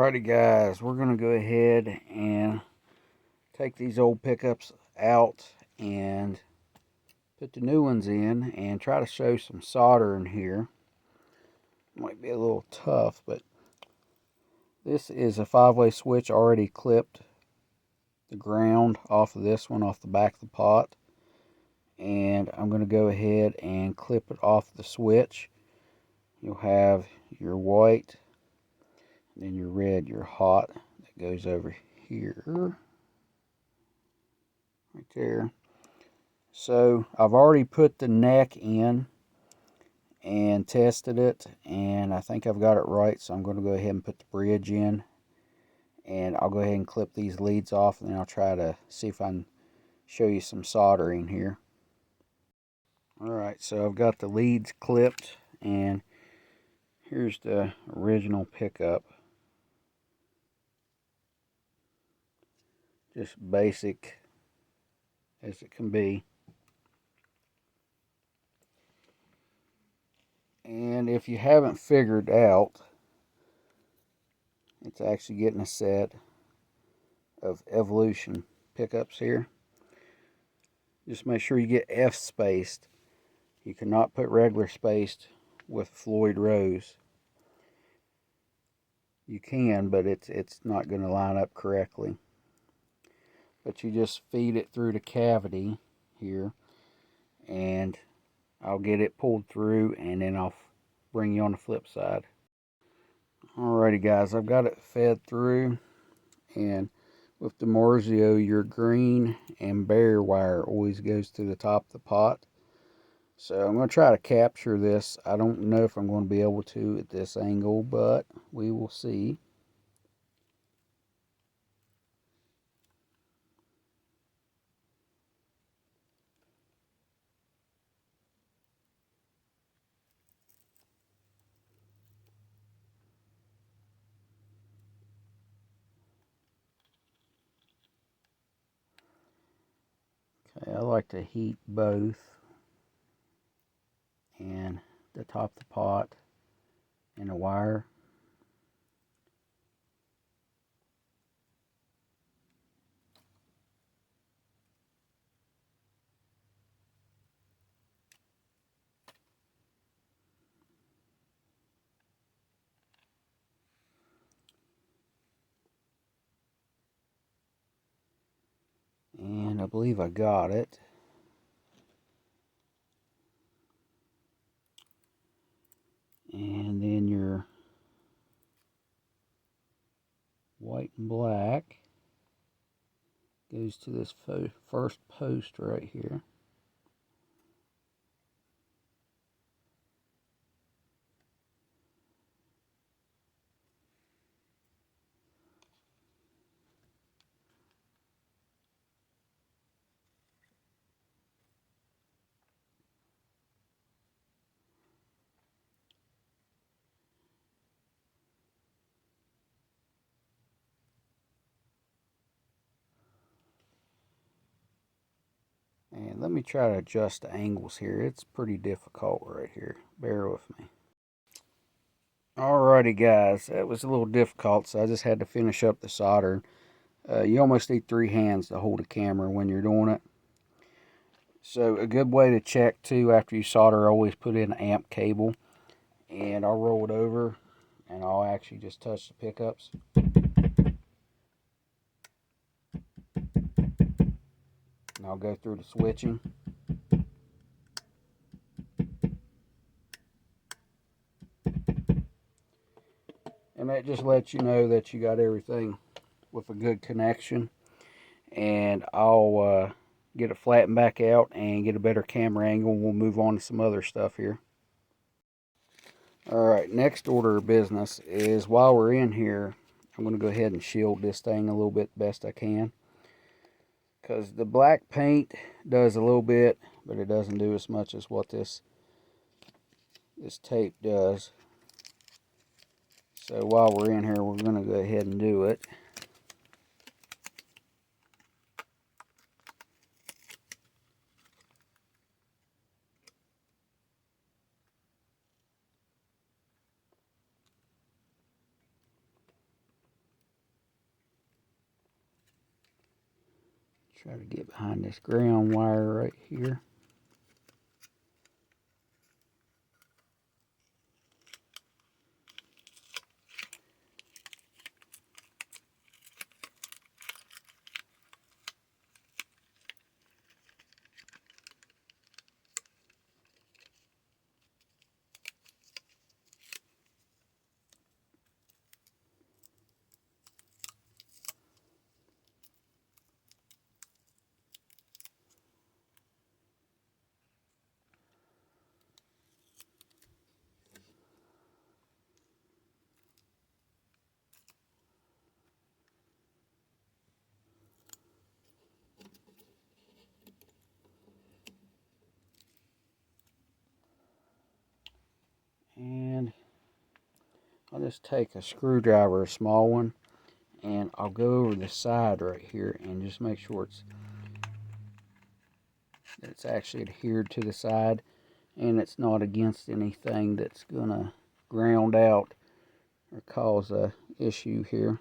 Alrighty guys, we're going to go ahead and take these old pickups out and put the new ones in and try to show some solder in here. Might be a little tough, but this is a 5-way switch already clipped. The ground off of this one, off the back of the pot. And I'm going to go ahead and clip it off the switch. You'll have your white, and then your red, your hot, that goes over here. Right there. So I've already put the neck in and tested it, and I think I've got it right, so I'm going to go ahead and put the bridge in, and I'll go ahead and clip these leads off, and then I'll try to see if I can show you some soldering here. Alright, so I've got the leads clipped, and here's the original pickup. Just basic as it can be. And if you haven't figured out, it's actually getting a set of Evolution pickups here. Just make sure you get F spaced. You cannot put regular spaced with Floyd Rose. You can, but it's not going to line up correctly. But you just feed it through the cavity here, and I'll get it pulled through, and then I'll bring you on the flip side. Alrighty guys, I've got it fed through, and with the Morzio, your green and bare wire always goes to the top of the pot. So I'm going to try to capture this. I don't know if I'm going to be able to at this angle, but we will see. Okay, I like to heat both, and the top of the pot and the wire. And I believe I got it. And then your white and black goes to this first post right here. And let me try to adjust the angles here. It's pretty difficult right here. Bear with me. Alrighty guys, that was a little difficult, so I just had to finish up the soldering. You almost need 3 hands to hold the camera when you're doing it. So a good way to check too after you solder, always put in an amp cable, and I'll roll it over and I'll actually just touch the pickups. And I'll go through the switching. And that just lets you know that you got everything with a good connection. And I'll get it flattened back out and get a better camera angle. We'll move on to some other stuff here. Alright, next order of business is, while we're in here, I'm going to go ahead and shield this thing a little bit best I can. Because the black paint does a little bit, but it doesn't do as much as what this tape does. So while we're in here, we're going to go ahead and do it. Try to get behind this ground wire right here. And I'll just take a screwdriver, a small one, and I'll go over the side right here and just make sure it's actually adhered to the side and it's not against anything that's gonna ground out or cause a issue here.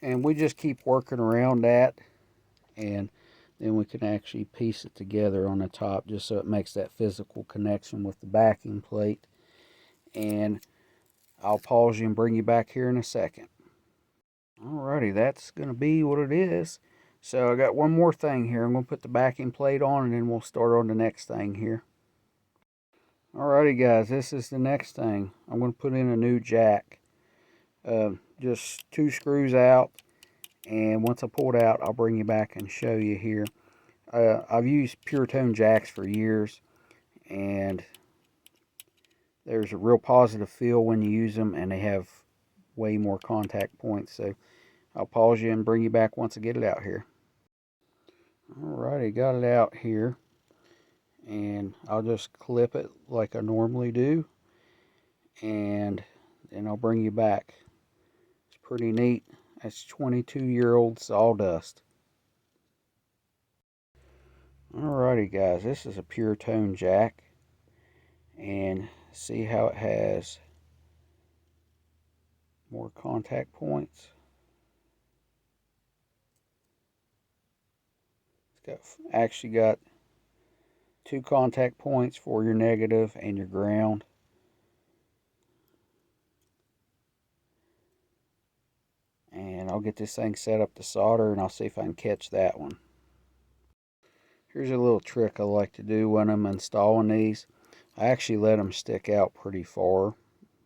And we just keep working around that, and then we can actually piece it together on the top just so it makes that physical connection with the backing plate. And I'll pause you and bring you back here in a second. Alrighty, that's going to be what it is. So I got one more thing here. I'm going to put the backing plate on and then we'll start on the next thing here. Alrighty guys, this is the next thing. I'm going to put in a new jack. Just 2 screws out, and once I pull it out I'll bring you back and show you here. I've used pure tone jacks for years, and there's a real positive feel when you use them, and they have way more contact points. So I'll pause you and bring you back once I get it out here. Alrighty, got it out here, and I'll just clip it like I normally do, and then I'll bring you back. It's pretty neat. That's 22-year-old sawdust. Alrighty guys, this is a pure tone jack, and see how it has more contact points. Actually got 2 contact points for your negative and your ground. And I'll get this thing set up to solder, and I'll see if I can catch that one. Here's a little trick I like to do when I'm installing these. I actually let them stick out pretty far,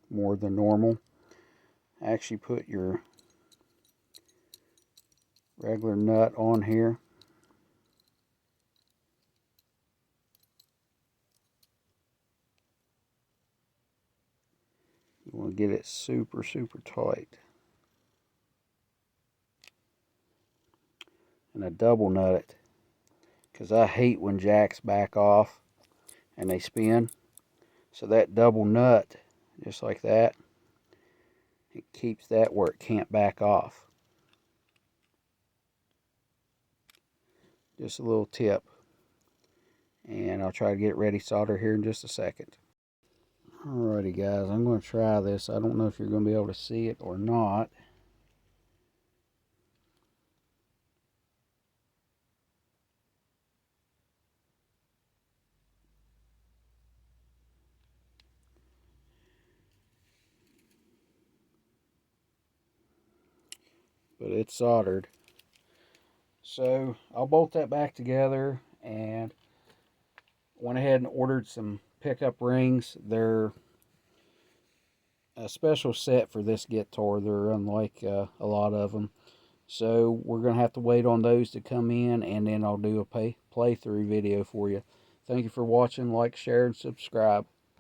more than normal. Actually put your regular nut on here. You want to get it super tight. And I double nut it, because I hate when jacks back off and they spin. So that double nut, just like that, it keeps that where it can't back off. Just a little tip. And I'll try to get ready solder here in just a second. Alrighty guys, I'm going to try this. I don't know if you're going to be able to see it or not. but it's soldered. So I'll bolt that back together, and went ahead and ordered some pickup rings. They're a special set for this guitar. They're unlike a lot of them. So we're going to have to wait on those to come in, and then I'll do a playthrough video for you. Thank you for watching. Like, share, and subscribe.